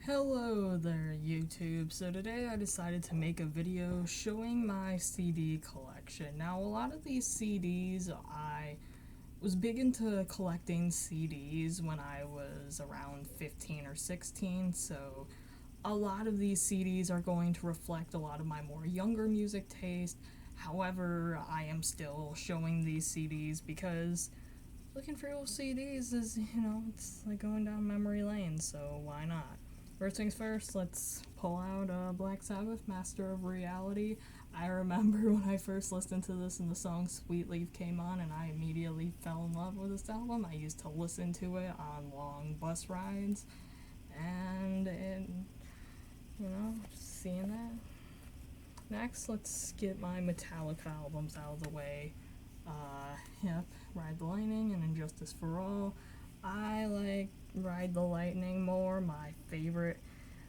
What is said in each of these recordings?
Hello there, YouTube. So today I decided to make a video showing my CD collection. Now, a lot of these CDs, I was big into collecting CDs when I was around 15 or 16, so a lot of these CDs are going to reflect a lot of my more younger music taste. However, I am still showing these CDs because looking for old CDs is, it's like going down memory lane, so why not? First things first, let's pull out Black Sabbath, Master of Reality. I remember when I first listened to this and the song Sweet Leaf came on, and I immediately fell in love with this album. I used to listen to it on long bus rides, and just seeing that. Next, let's get my Metallica albums out of the way. Yep, Ride the Lightning and Injustice for All. I like Ride the Lightning more. My favorite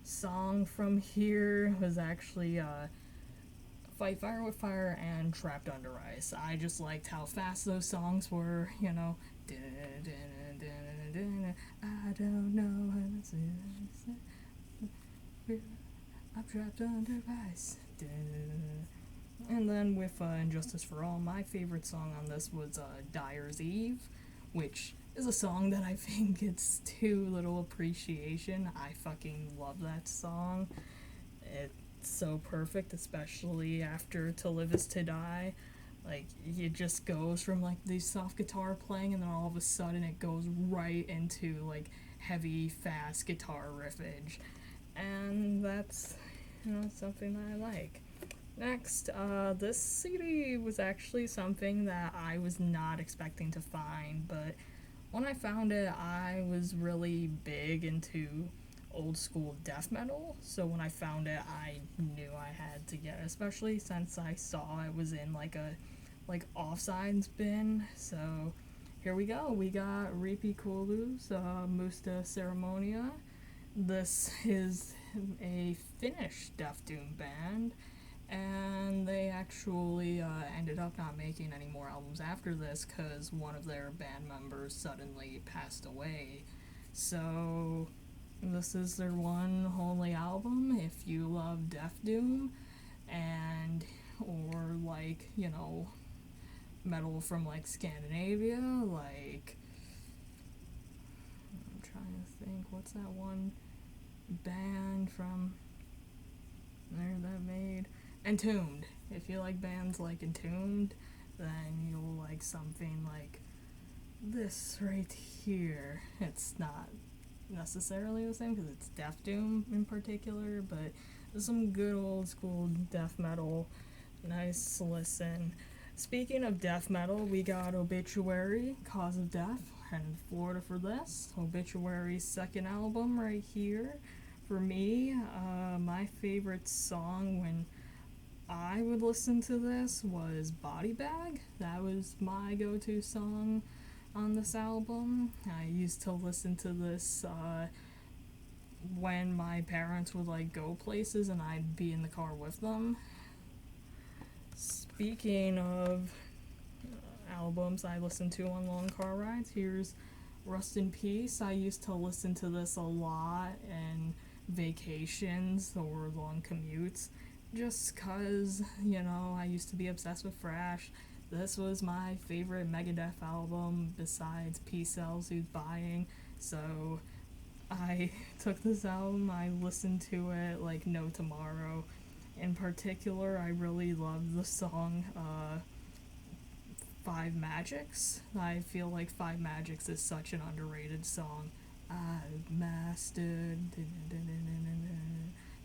song from here was actually Fight Fire with Fire and Trapped Under Ice. I just liked how fast those songs were, I don't know how to say it. I'm trapped under ice. And then with Injustice for All, my favorite song on this was Dyer's Eve, which is a song that I think gets too little appreciation. I fucking love that song. It's so perfect, especially after To Live Is To Die. Like, it just goes from like the soft guitar playing, and then all of a sudden it goes right into like heavy, fast guitar riffage. And that's, something that I like. Next, this CD was actually something that I was not expecting to find, but when I found it, I was really big into old school death metal, so when I found it, I knew I had to get it, especially since I saw it was in like a offsides bin. So here we go. We got Ripi Kulu's Musta Ceremonia. This is a Finnish death doom band, and they actually ended up not making any more albums after this because one of their band members suddenly passed away. So this is their one only album. If you love death doom and or like metal from like Scandinavia, like I'm trying to think, what's that one band from there that made Entombed. If you like bands like Entombed, then you'll like something like this right here. It's not necessarily the same because it's death doom in particular, but there's some good old school death metal. Nice listen. Speaking of death metal, we got Obituary, Cause of Death, and Florida for this. Obituary's second album right here. For me, my favorite song when I would listen to this was Body Bag. That was my go-to song on this album. I used to listen to this when my parents would like go places and I'd be in the car with them. Speaking of albums I listen to on long car rides, here's Rust in Peace. I used to listen to this a lot and vacations or long commutes just cause, I used to be obsessed with thrash. This was my favorite Megadeth album besides P-Cells Who's Buying, so I took this album, I listened to it like no tomorrow. In particular, I really love the song Five Magics. I feel like Five Magics is such an underrated song. I've mastered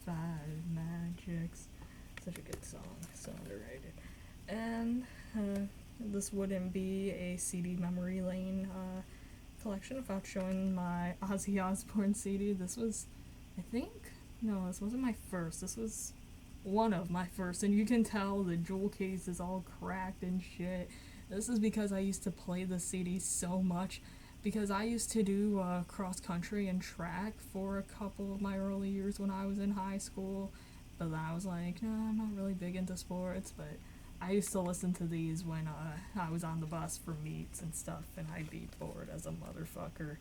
Five Magics. Such a good song, so underrated. And this wouldn't be a CD memory lane collection without showing my Ozzy Osbourne CD. This was, this wasn't my first. This was one of my first, and you can tell the jewel case is all cracked and shit. This is because I used to play the CD so much, because I used to do cross country and track for a couple of my early years when I was in high school, but then I was like, no, I'm not really big into sports, but I used to listen to these when I was on the bus for meets and stuff, and I'd be bored as a motherfucker.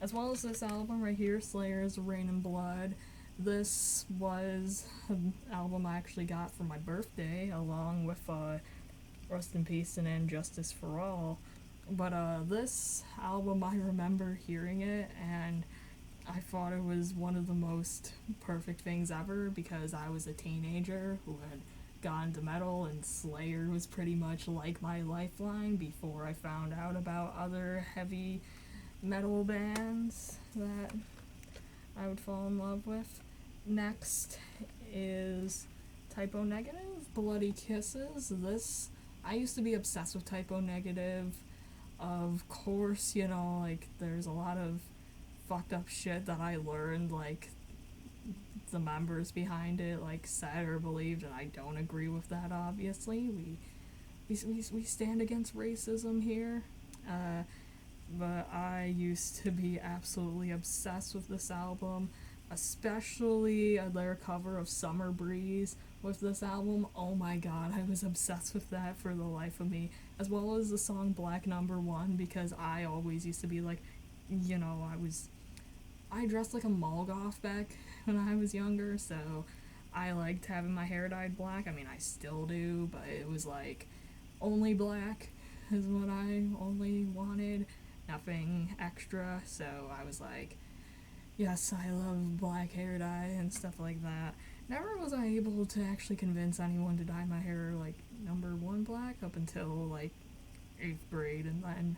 as well as this album right here, Slayer's Rain and Blood. This was an album I actually got for my birthday, along with Rust in Peace and Justice for All. But this album, I remember hearing it, and I thought it was one of the most perfect things ever because I was a teenager who had gone into metal, and Slayer was pretty much like my lifeline before I found out about other heavy metal bands that I would fall in love with. Next is Typo Negative, Bloody Kisses. This, I used to be obsessed with Typo Negative. Of course, you know, like, there's a lot of fucked up shit that I learned, like, the members behind it, like, said or believed, and I don't agree with that, obviously. We stand against racism here. But I used to be absolutely obsessed with this album, especially their cover of Summer Breeze with this album. Oh my god, I was obsessed with that for the life of me, as well as the song Black Number One, because I always used to be like, you know, I dressed like a mall goth back when I was younger, so I liked having my hair dyed black. I mean, I still do, but it was like only black is what I only wanted, nothing extra, so I was like, yes, I love black hair dye and stuff like that. Never was I able to actually convince anyone to dye my hair like number one black up until like 8th grade, and then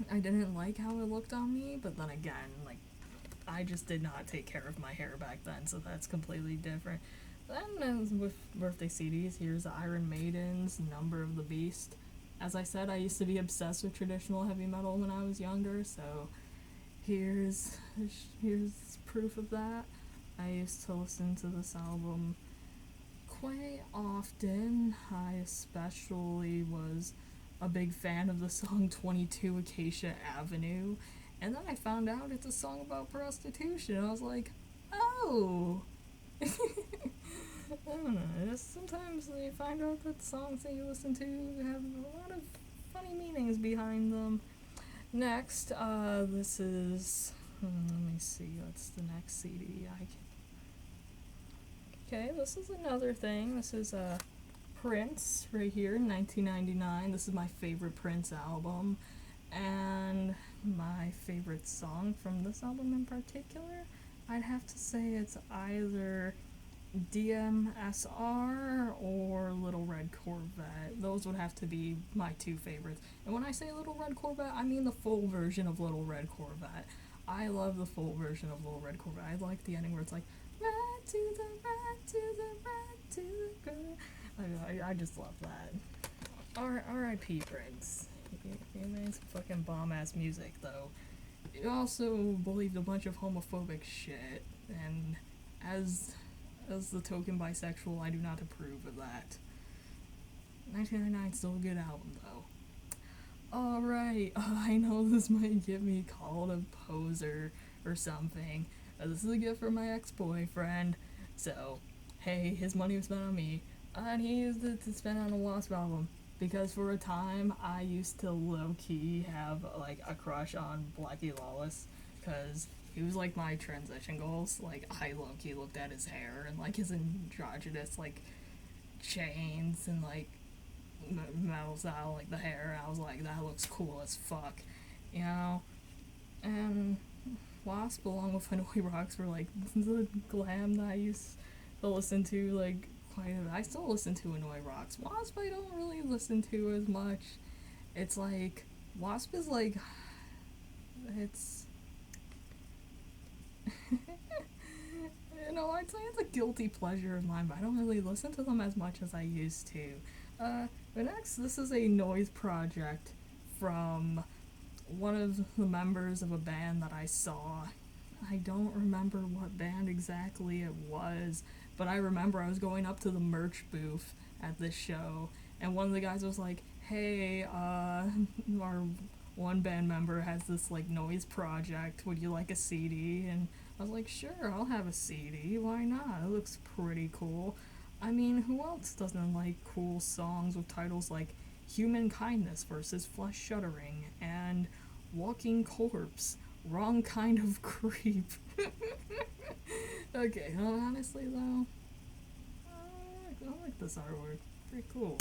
I didn't like how it looked on me, but then again, like, I just did not take care of my hair back then, so that's completely different. Then with birthday CDs, here's Iron Maiden's Number of the Beast. As I said, I used to be obsessed with traditional heavy metal when I was younger, so here's proof of that. I used to listen to this album quite often. I especially was a big fan of the song 22 Acacia Avenue, and then I found out it's a song about prostitution. I was like, oh! I don't know, just sometimes you find out that songs that you listen to have a lot of funny meanings behind them. Next, this is, let me see, what's the next CD Okay, this is another thing. This is Prince right here, 1999. This is my favorite Prince album, and my favorite song from this album in particular, I'd have to say it's either DMSR or Little Red Corvette. Those would have to be my two favorites. And when I say Little Red Corvette, I mean the full version of Little Red Corvette. I love the full version of Little Red Corvette. I like the ending where it's like, right to the right to the right to the good. I just love that. R.I.P. Prince. He made some fucking bomb-ass music, though. He also believed a bunch of homophobic shit, and as the token bisexual, I do not approve of that. 1999 is still a good album, though. Alright, I know this might get me called a poser or something. This is a gift from my ex-boyfriend, so, hey, his money was spent on me, and he used it to spend on a Wasp album. Because for a time, I used to low-key have, like, a crush on Blackie Lawless, because he was, like, my transition goals. Like, I low-key looked at his hair and, like, his androgynous, like, chains and, like, metal style, like, the hair, and I was like, that looks cool as fuck, you know? And Wasp, along with Hanoi Rocks, were, like, the glam that I used to listen to, like, quite a bit. I still listen to Hanoi Rocks. Wasp, I don't really listen to as much. It's, like, Wasp is, like, it's... you know, I'd say it's a guilty pleasure of mine, but I don't really listen to them as much as I used to. But next, this is a noise project from one of the members of a band that I saw. I don't remember what band exactly it was, but I remember I was going up to the merch booth at this show, and one of the guys was like, hey, our one band member has this, like, noise project, would you like a CD? And I was like, sure, I'll have a CD, why not? It looks pretty cool. I mean, who else doesn't like cool songs with titles like Human Kindness versus Flesh Shuddering and Walking Corpse, wrong kind of creep. Okay, honestly though, I like this artwork. Pretty cool.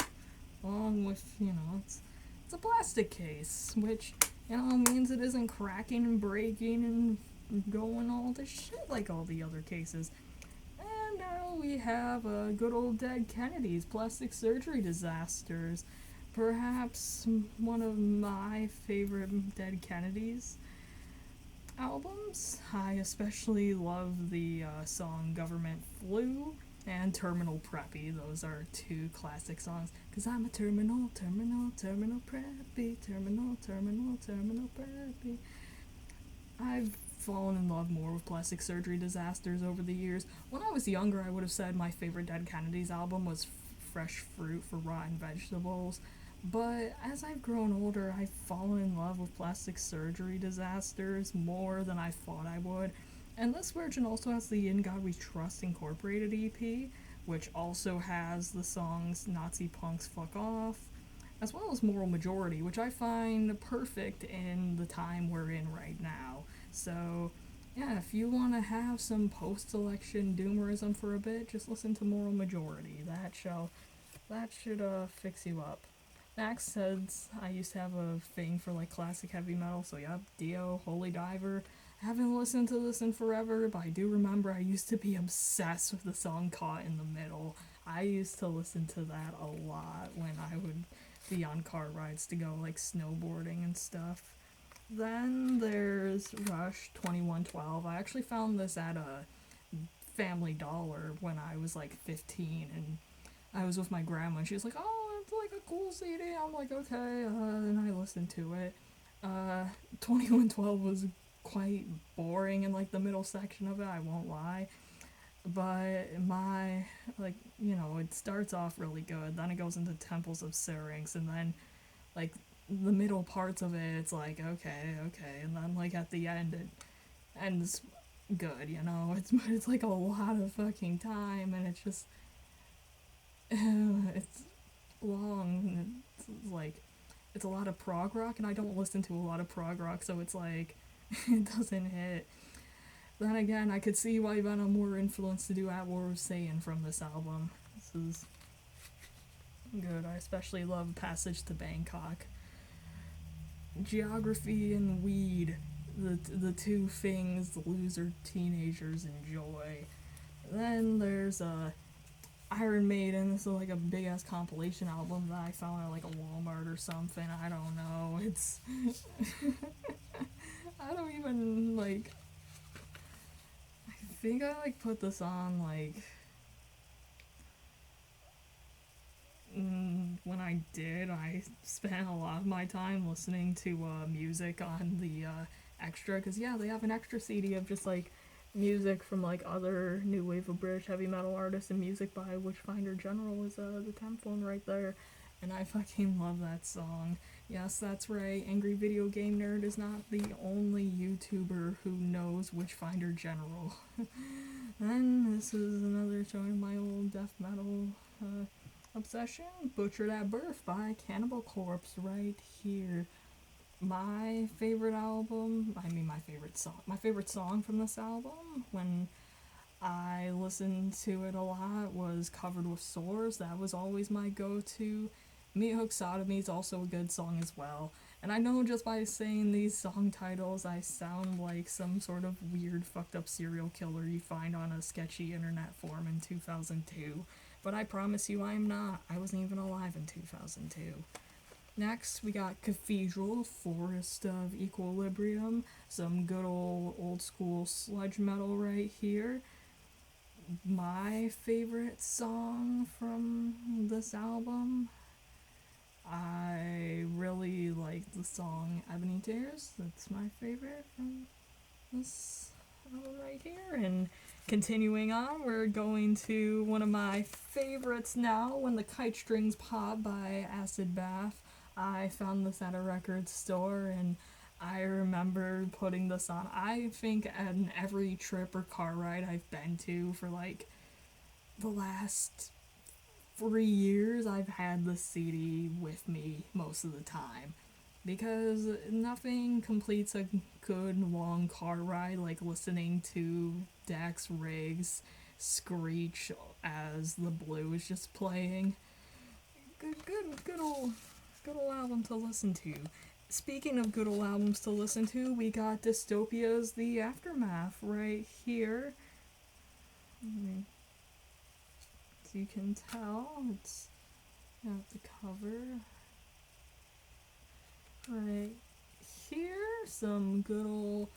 Along with, it's a plastic case, which, means it isn't cracking and breaking and going all to shit like all the other cases. And now we have good old Dead Kennedys, plastic surgery disasters. Perhaps one of my favorite Dead Kennedys albums. I especially love the song Government Flu and Terminal Preppy. Those are two classic songs. Cause I'm a terminal preppy, terminal preppy. I've fallen in love more with plastic surgery disasters over the years. When I was younger, I would have said my favorite Dead Kennedys album was Fresh Fruit for Rotten Vegetables. But as I've grown older, I've fallen in love with plastic surgery disasters more than I thought I would. And this version also has the In God We Trust Incorporated EP, which also has the songs Nazi Punks Fuck Off, as well as Moral Majority, which I find perfect in the time we're in right now. So, yeah, if you want to have some post-election doomerism for a bit, just listen to Moral Majority. That should fix you up. Next, since I used to have a thing for like classic heavy metal, so yeah, Dio, Holy Diver. I haven't listened to this in forever, but I do remember I used to be obsessed with the song Caught in the Middle. I used to listen to that a lot when I would be on car rides to go like snowboarding and stuff. Then there's Rush 2112. I actually found this at a Family Dollar when I was like 15, and I was with my grandma, and she was like, "Oh, it's like a cool CD." I'm like, "Okay," and I listened to it. 2112 was quite boring in like the middle section of it, I won't lie. But it starts off really good, then it goes into Temples of Syrinx, and then like the middle parts of it, it's like, okay, and then like at the end, it ends good, it's like a lot of fucking time, and it's just, it's long, and it's a lot of prog rock, and I don't listen to a lot of prog rock, so it's like, it doesn't hit. Then again, I could see why Venom were influenced to do At War with Satan from this album. This is good. I especially love Passage to Bangkok. Geography and weed, the two things the loser teenagers enjoy. Then there's Iron Maiden. This is like a big ass compilation album that I found at like a Walmart or something. I don't know. It's I don't even like. I think I like put this on like when I did. I spent a lot of my time listening to music on the extra, because yeah, they have an extra CD of just like music from like other new wave of British heavy metal artists, and music by Witchfinder General is the 10th one right there, and I fucking love that song. Yes, that's right, Angry Video Game Nerd is not the only YouTuber who knows Witchfinder General. And this is another showing my old death metal obsession, Butchered at Birth by Cannibal Corpse right here. My favorite song from this album, when I listened to it a lot, was Covered with Sores. That was always my go-to. Meat Hook Sodomy is also a good song as well. And I know just by saying these song titles, I sound like some sort of weird, fucked up serial killer you find on a sketchy internet forum in 2002. But I promise you I'm not. I wasn't even alive in 2002. Next, we got Cathedral, Forest of Equilibrium, some good old school sludge metal right here. My favorite song from this album, I really like the song Ebony Tears. That's my favorite from this album right here. And continuing on, we're going to one of my favorites now, When the Kite Strings Pop by Acid Bath. I found this at a record store, and I remember putting this on. I think on every trip or car ride I've been to for like the last 3 years, I've had this CD with me most of the time. because nothing completes a good long car ride like listening to Dax Riggs screech as the blue is just playing. Good old album to listen to. Speaking of good old albums to listen to, we got Dystopia's The Aftermath right here. As you can tell, it's got the cover right here. Some good old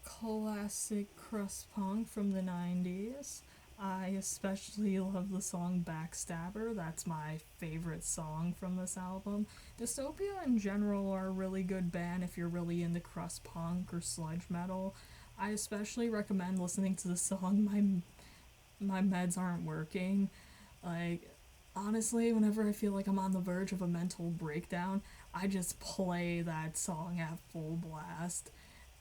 classic crust punk from the 90s. I especially love the song Backstabber. That's my favorite song from this album. Dystopia in general are a really good band if you're really into crust punk or sludge metal. I especially recommend listening to the song My Meds Aren't Working. Like, honestly, whenever I feel like I'm on the verge of a mental breakdown, I just play that song at full blast,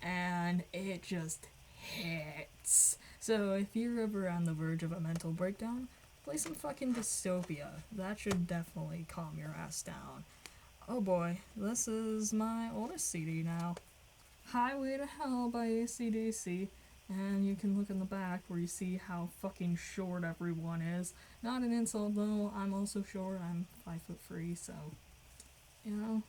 and it just hits. So if you're ever on the verge of a mental breakdown, play some fucking Dystopia. That should definitely calm your ass down. Oh boy, this is my oldest CD now. Highway to Hell by AC/DC. And you can look in the back where you see how fucking short everyone is. Not an insult though, I'm also short, I'm 5'3", so, you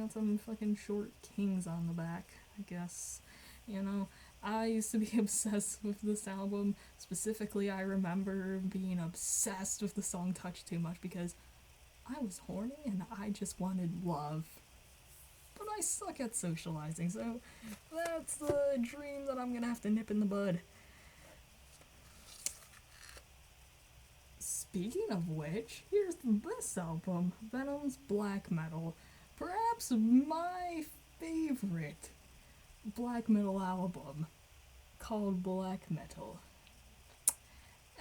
got some fucking short kings on the back, I guess. I used to be obsessed with this album. Specifically, I remember being obsessed with the song Touch Too Much because I was horny and I just wanted love. But I suck at socializing, so that's the dream that I'm gonna have to nip in the bud. Speaking of which, here's this album, Venom's Black Metal. Perhaps my favorite black metal album, called Black Metal.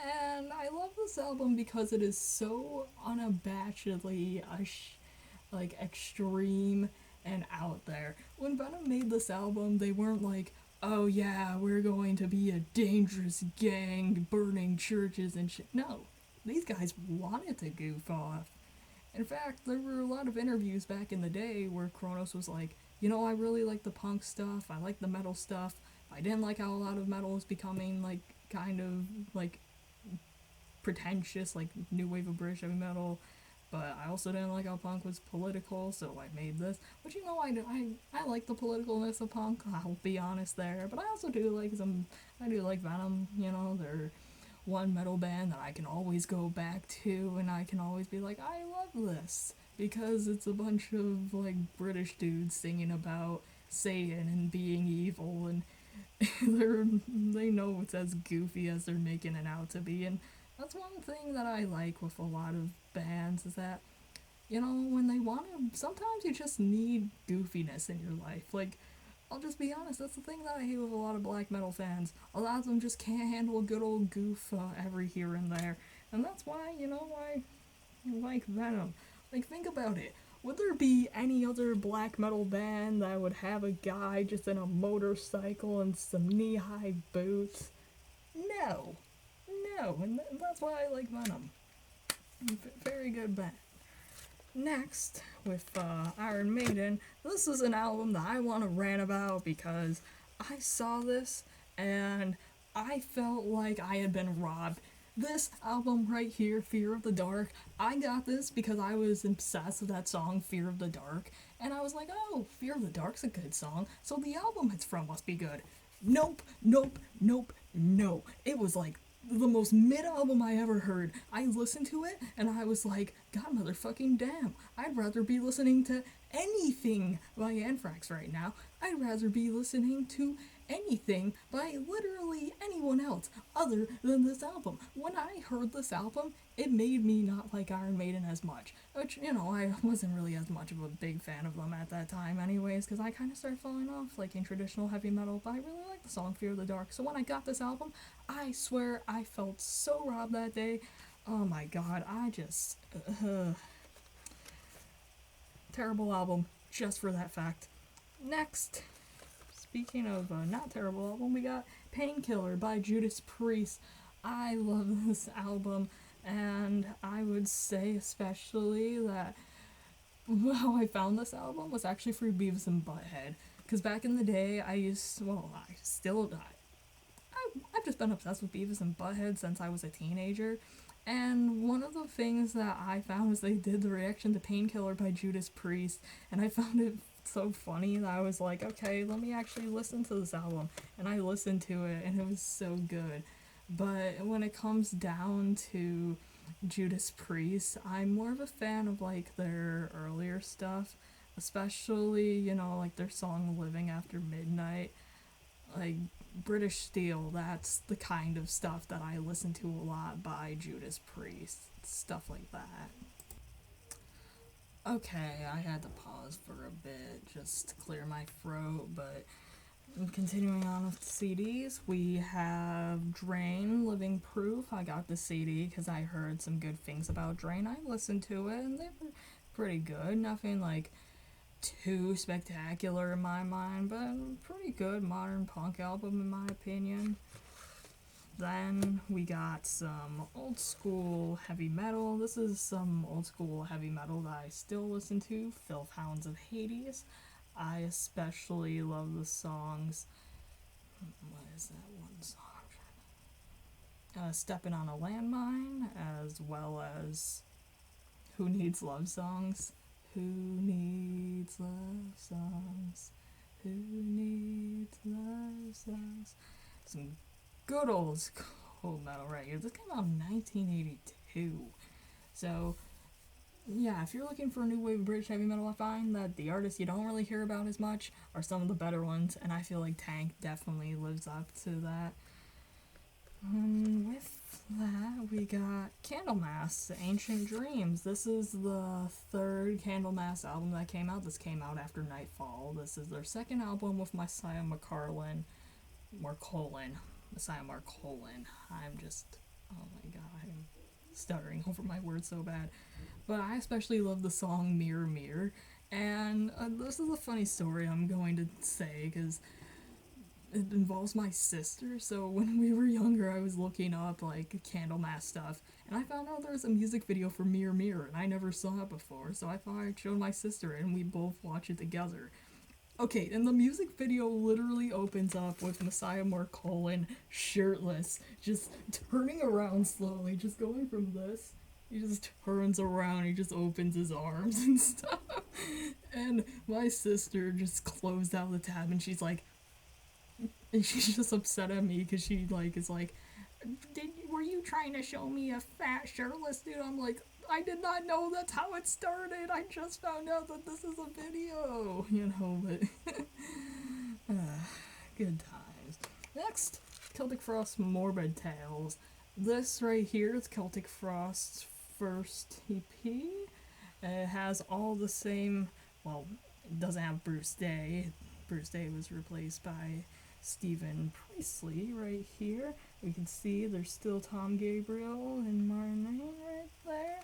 And I love this album because it is so unabashedly extreme and out there. When Venom made this album, they weren't like, oh yeah, we're going to be a dangerous gang burning churches and shit. No, these guys wanted to goof off. In fact, there were a lot of interviews back in the day where Kronos was like, I really like the punk stuff, I like the metal stuff. I didn't like how a lot of metal is becoming kind of pretentious, like new wave of British heavy metal. But I also didn't like how punk was political, so I made this. But I like the politicalness of punk, I'll be honest there. But I also do like I do like Venom, they're one metal band that I can always go back to, and I can always be like, I love this. Because it's a bunch of, British dudes singing about Satan and being evil, and they know it's as goofy as they're making it out to be, and that's one thing that I like with a lot of bands is that, when they want to, sometimes you just need goofiness in your life. I'll just be honest, that's the thing that I hate with a lot of black metal fans. A lot of them just can't handle a good old goof every here and there, and that's why, I like Venom. Think about it. Would there be any other black metal band that would have a guy just in a motorcycle and some knee-high boots? No. And that's why I like Venom. Very good band. Next, with Iron Maiden, this is an album that I want to rant about because I saw this and I felt like I had been robbed. This album right here, Fear of the Dark, I got this because I was obsessed with that song, Fear of the Dark, and I was like, oh, Fear of the Dark's a good song, so the album it's from must be good. Nope. It was the most mid-album I ever heard. I listened to it, and I was like, God motherfucking damn, I'd rather be listening to anything by Anthrax right now. I'd rather be listening to anything by literally anyone else other than this album. When I heard this album, it made me not like Iron Maiden as much, which, I wasn't really as much of a big fan of them at that time anyways, because I kind of started falling off, in traditional heavy metal, but I really liked the song Fear of the Dark, so when I got this album, I swear I felt so robbed that day. Oh my god, terrible album, just for that fact. Next, speaking of not terrible album, we got Painkiller by Judas Priest. I love this album, and I would say especially that how I found this album was actually through Beavis and Butthead. Because back in the day, I've just been obsessed with Beavis and Butthead since I was a teenager. And one of the things that I found was they did the reaction to Painkiller by Judas Priest, and I found it so funny that I was like, okay, let me actually listen to this album. And I listened to it, and it was so good. But when it comes down to Judas Priest, I'm more of a fan of like their earlier stuff, especially, like their song Living After Midnight. Like British Steel, that's the kind of stuff that I listen to a lot by Judas Priest. Stuff like that. Okay, I had to pause for a bit just to clear my throat, but continuing on with the CDs, we have Drain, Living Proof. I got the CD because I heard some good things about Drain. I listened to it and they were pretty good. Nothing like too spectacular in my mind, but pretty good modern punk album in my opinion. Then we got some old school heavy metal. This is some old school heavy metal that I still listen to, Filth Hounds of Hades. I especially love the songs. What is that one song? Stepping on a Landmine, as well as Who Needs Love Songs. Who needs love songs? Who needs love songs? Some good old school metal right here. This came out in 1982. So, yeah, if you're looking for a new wave of British heavy metal, I find that the artists you don't really hear about as much are some of the better ones, and I feel like Tank definitely lives up to that. With that, we got Candlemass, Ancient Dreams. This is the third Candlemass album that came out. This came out after Nightfall. This is their second album with Messiah Marcolin. Messiah Marcolin. I'm just, oh my god, I'm stuttering over my words so bad. But I especially love the song Mirror Mirror. And this is a funny story I'm going to say, because it involves my sister. So when we were younger, I was looking up like Candlemass stuff, and I found out there was a music video for Mirror Mirror, and I never saw it before. So I thought I'd show my sister, and we both watch it together. Okay, and the music video literally opens up with Messiah Marcolin shirtless, just turning around slowly, just going from this. He just turns around, he just opens his arms and stuff. And my sister just closed out the tab, and she's like, and she's just upset at me because she is like, were you trying to show me a fat shirtless dude? I'm like, I did not know that's how it started. I just found out that this is a video, but good times. Next, Celtic Frost Morbid Tales. This right here is Celtic Frost's first EP. It has all the same, well, it doesn't have Bruce Day. Bruce Day was replaced by Stephen Priestley right here. We can see there's still Tom Gabriel and Marlene right there.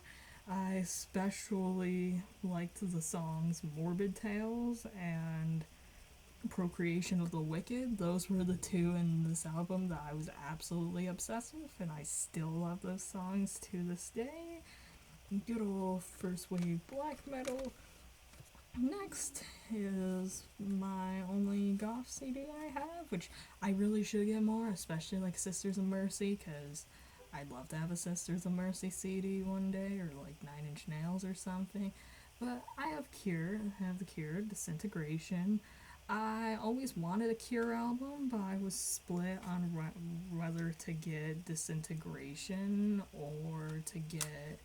I especially liked the songs Morbid Tales and Procreation of the Wicked. Those were the two in this album that I was absolutely obsessed with, and I still love those songs to this day. Good old first wave black metal. Next is my only goth CD I have, which I really should get more, especially like Sisters of Mercy, because I'd love to have a Sisters of Mercy CD one day, or like Nine Inch Nails or something. But I have the Cure, Disintegration. I always wanted a Cure album, but I was split on whether to get Disintegration or to get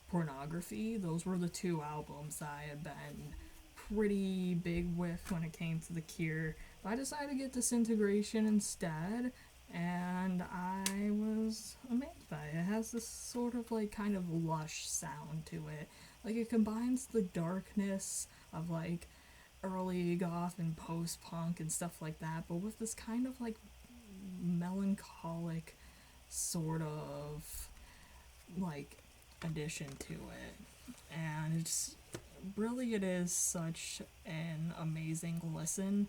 Pornography. Those were the two albums that I had been pretty big with when it came to the Cure. But I decided to get Disintegration instead, and I was amazed by it. It has this sort of like kind of lush sound to it. Like it combines the darkness of like early goth and post-punk and stuff like that, but with this kind of like melancholic sort of like addition to it. And it is such an amazing listen.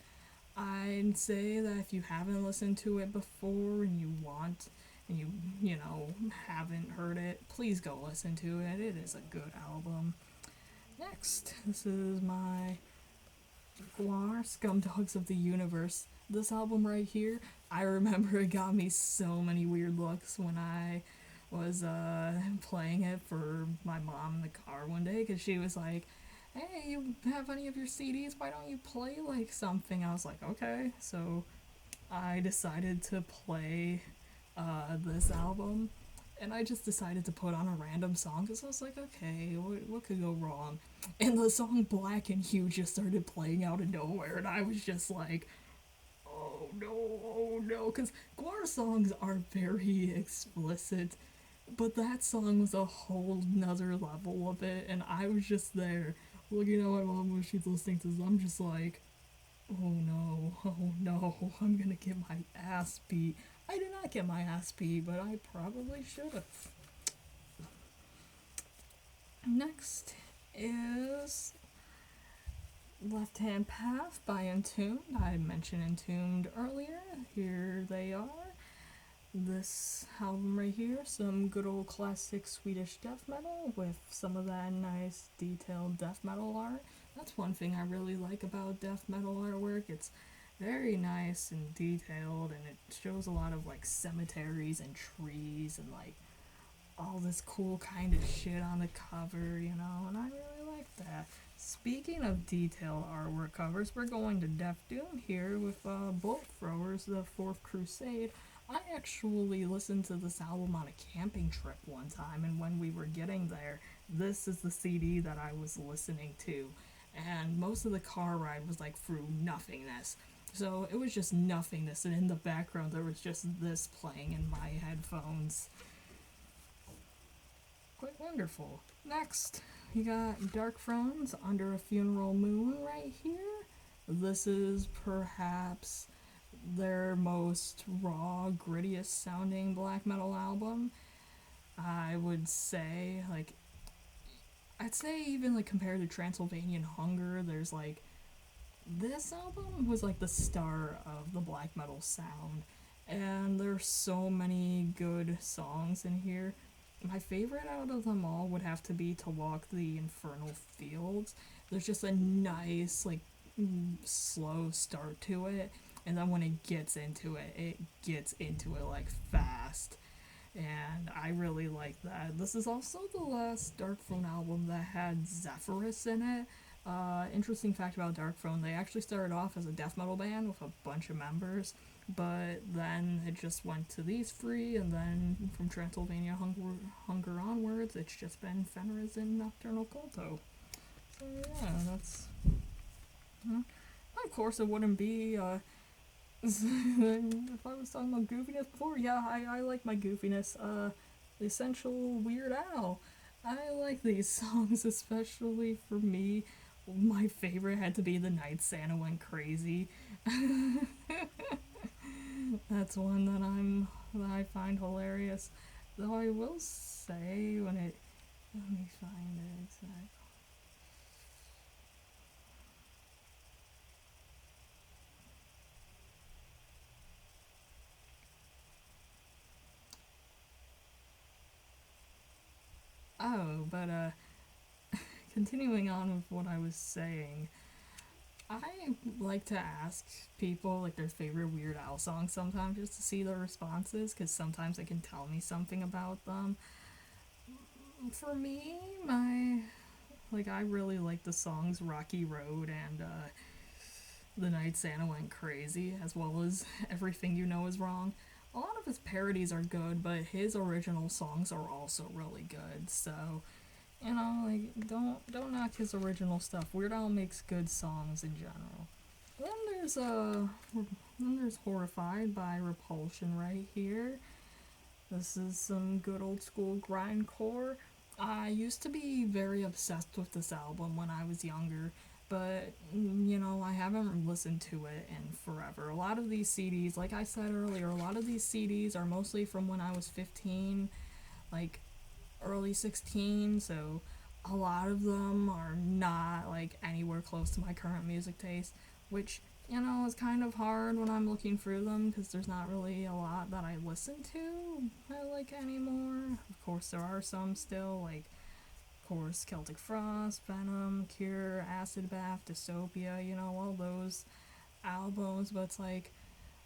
I'd say that if you haven't listened to it before and you haven't heard it, please go listen to it. It is a good album. Next, this is my Guar Scum Dogs of the Universe. This album right here, I remember it got me so many weird looks when I was playing it for my mom in the car one day because she was like, "Hey, you have any of your CDs? Why don't you play like something?" I was like, "Okay." So I decided to play this album, and I just decided to put on a random song because I was like, okay, what could go wrong? And the song Black and Hue just started playing out of nowhere, and I was just like, oh no, because Guar songs are very explicit, but that song was a whole nother level of it, and I was just there looking at my mom when she's listening to this. I'm just like, oh no, I'm gonna get my ass beat. I did not get my ass beat, but I probably should have. Next is Left Hand Path by Entombed. I mentioned Entombed earlier. Here they are. This album right here, some good old classic Swedish death metal with some of that nice detailed death metal art. That's one thing I really like about death metal artwork. It's very nice and detailed, and it shows a lot of like cemeteries and trees and like all this cool kind of shit on the cover, and I really like that. Speaking of detailed artwork covers, we're going to Death Doom here with Bullet Throwers, The Fourth Crusade. I actually listened to this album on a camping trip one time, and when we were getting there, this is the CD that I was listening to. And most of the car ride was like through nothingness. So it was just nothingness, and in the background there was just this playing in my headphones. Quite wonderful. Next, we got Dark Thrones, Under a Funeral Moon right here. This is perhaps their most raw, grittiest sounding black metal album. I would say, I'd say even like compared to Transylvanian Hunger, there's like, this album was like the start of the black metal sound. And there's so many good songs in here. My favorite out of them all would have to be To Walk the Infernal Fields. There's just a nice, slow start to it, and then when it gets into it like fast. And I really like that. This is also the last Dark Throne album that had Zephyrus in it. Interesting fact about Dark Throne, they actually started off as a death metal band with a bunch of members, but then it just went to these three, and then from Transylvania Hunger onwards, it's just been Fenris and Nocturnal Culto. So yeah, that's... Of course it wouldn't be, if I was talking about goofiness before, yeah, I like my goofiness. The Essential Weird Al. I like these songs, especially for me. My favorite had to be The Night Santa Went Crazy. That's one that I find hilarious. Though I will say let me find it exactly. Oh, but continuing on with what I was saying, I like to ask people like their favorite Weird Al songs sometimes just to see their responses, because sometimes they can tell me something about them. For me, I really like the songs Rocky Road and The Night Santa Went Crazy, as well as Everything You Know Is Wrong. A lot of his parodies are good, but his original songs are also really good. So, don't knock his original stuff. Weird Al makes good songs in general. Then there's Horrified by Repulsion right here. This is some good old school grindcore. I used to be very obsessed with this album when I was younger, but I haven't listened to it in forever. A lot of these CDs, like I said earlier, a lot of these CDs are mostly from when I was 15, like early 16, so a lot of them are not like anywhere close to my current music taste, which is kind of hard when I'm looking through them because there's not really a lot that I listen to I like anymore. Of course there are some still, like of course, Celtic Frost, Venom, Cure, Acid Bath, Dystopia, you know, all those albums, but it's like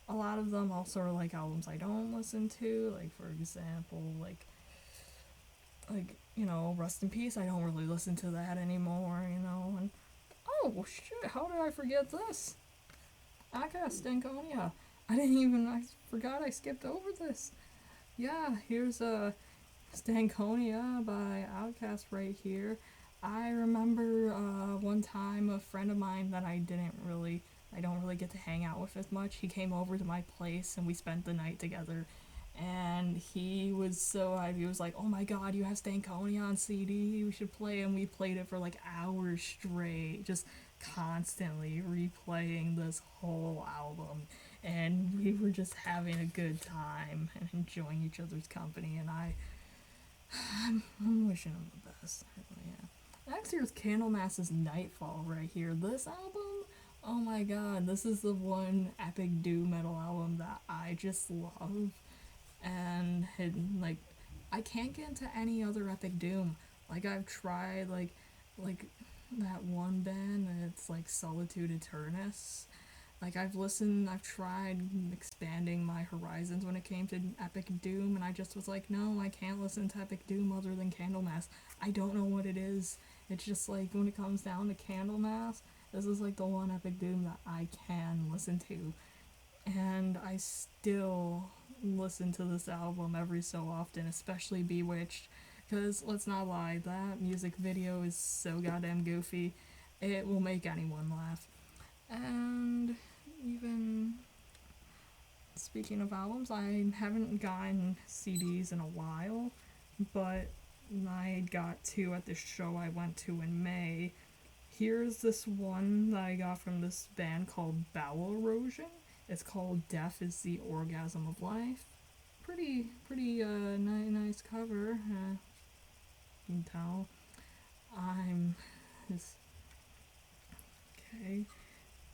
a lot of them also are like albums I don't listen to, like for example, you know, Rust in Peace, I don't really listen to that anymore, you know, and oh shit, how did I forget this? Outcast Stankonia. I forgot I skipped over this. Yeah, here's Stankonia by Outcast right here. I remember one time a friend of mine that I don't really get to hang out with as much. He came over to my place and we spent the night together. And he was so hyped. He was like, "Oh my god, you have Stankonia on CD. We should play." And we played it for like hours straight, just constantly replaying this whole album. And we were just having a good time and enjoying each other's company. And I'm wishing him the best. Really, yeah. Next here's Candlemass's Nightfall right here. This album, oh my god, this is the one epic doom metal album that I just love. And like, I can't get into any other epic doom. Like I've tried like that one band that's like Solitude Eternus. Like I've tried expanding my horizons when it came to epic doom, and I just was like, no, I can't listen to epic doom other than Candlemass. I don't know what it is. It's just like when it comes down to Candlemass, this is like the one epic doom that I can listen to, and I still listen to this album every so often, especially Bewitched, because let's not lie, that music video is so goddamn goofy. It will make anyone laugh. And even speaking of albums, I haven't gotten CDs in a while, but I got two at this show I went to in May. Here's this one that I got from this band called Bowel Erosion. It's called Death is the Orgasm of Life. Pretty nice cover. You can tell. I'm just okay.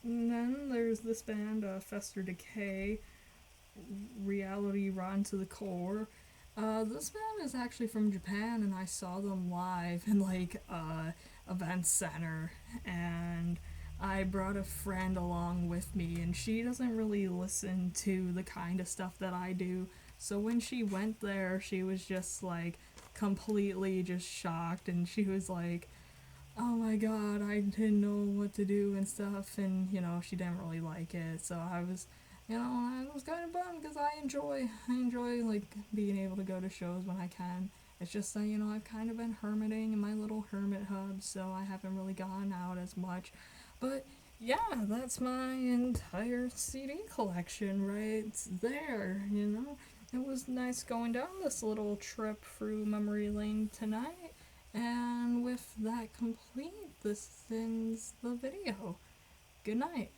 And then there's this band, Fester Decay, Reality Rotten to the Core. This band is actually from Japan, and I saw them live in like event center, and I brought a friend along with me, and she doesn't really listen to the kind of stuff that I do. So when she went there, she was just like completely just shocked, and she was like, "Oh my god, I didn't know what to do and stuff," and you know, she didn't really like it. So I was kind of bummed because I enjoy like being able to go to shows when I can. It's just that, you know, I've kind of been hermiting in my little hermit hub, so I haven't really gone out as much. But yeah, that's my entire CD collection right there, you know. It was nice going down this little trip through memory lane tonight. And with that complete, this ends the video. Good night.